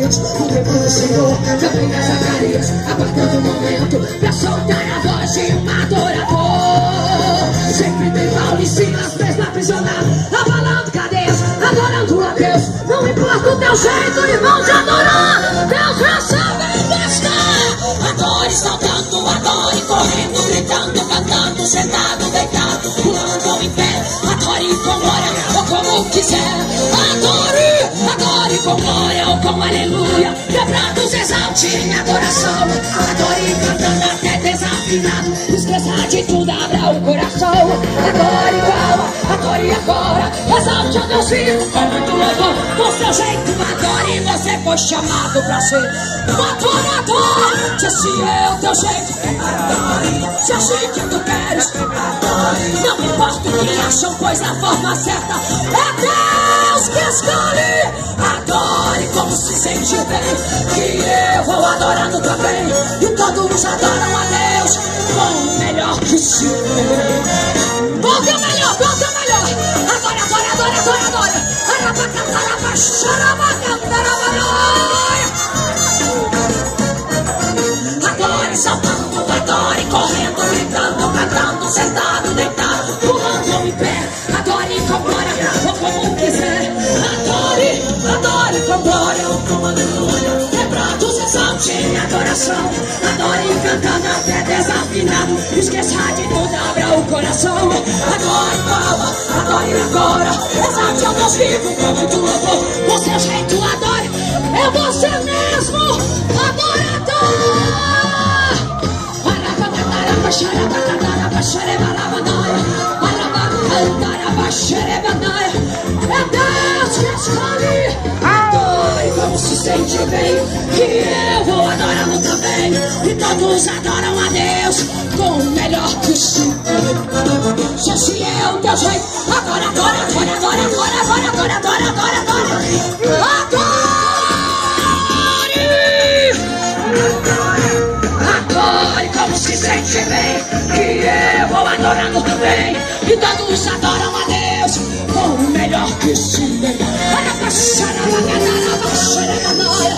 O tempo do Senhor também é Zacarias, aguardando o momento pra soltar a voz de um adorador. Sempre tem Paulo e Silas presos aprisionados, abalando cadeias, adorando a Deus. Não importa o teu jeito, irmão, de adorar, Deus recebe desta. Adore saltando, adore correndo, gritando, cantando, sentado, deitado, pulando ou em pé. Adore com glória ou como quiser. Adore com glória ou com aleluia. Quebrados exalte em adoração. Adore cantando até desafinado. Esqueça de tudo, abra o coração. Adore calma, adore agora. Exalte a Deus vivo com muito louvor. Do seu jeito, adore, você foi chamado pra ser um adorador. Se esse é o teu jeito, adore. Se assim que tu queres, adore. Não importa o que acham, pois a forma certa é Deus que escolhe. Adore como se sente bem, que eu vou adorando também. E todos adoram a Deus com o melhor que se tem. Qual que é o melhor? Qual que é o melhor? Adore, adore, adore, adore, adore. Arabacataraba, xarabacantarabaraia. Adore saltando, adore correndo, gritando, cantando, sentado, deitado, pulando ou em pé. Adore com glória ou como quiser. Adore com glória ou com aleluia. Quebrados exalte em adoração. Adore cantando até desafinado. Esqueça de tudo, abra o coração. Adore calma, adore agora. Exalte ao Deus vivo com muito louvor. Do seu jeito adore, é você mesmo, adorador. Arabacataraba, xarabacataraba, xerebalabanaia. Arabacataraba, xerebanaia. É Deus que escolhe. Adore como se sente bem, que eu vou adorando também. E todos adoram a Deus com o melhor que se tem. Se esse é o teu jeito, adore, adore, adore, adore, adore, adore, adore, adore, adore, adore. Adore como se sente bem, que eu vou adorando também. E todos adoram a Deus com o melhor que se tem. Olha pra xarabacantaraba, xerebanaia.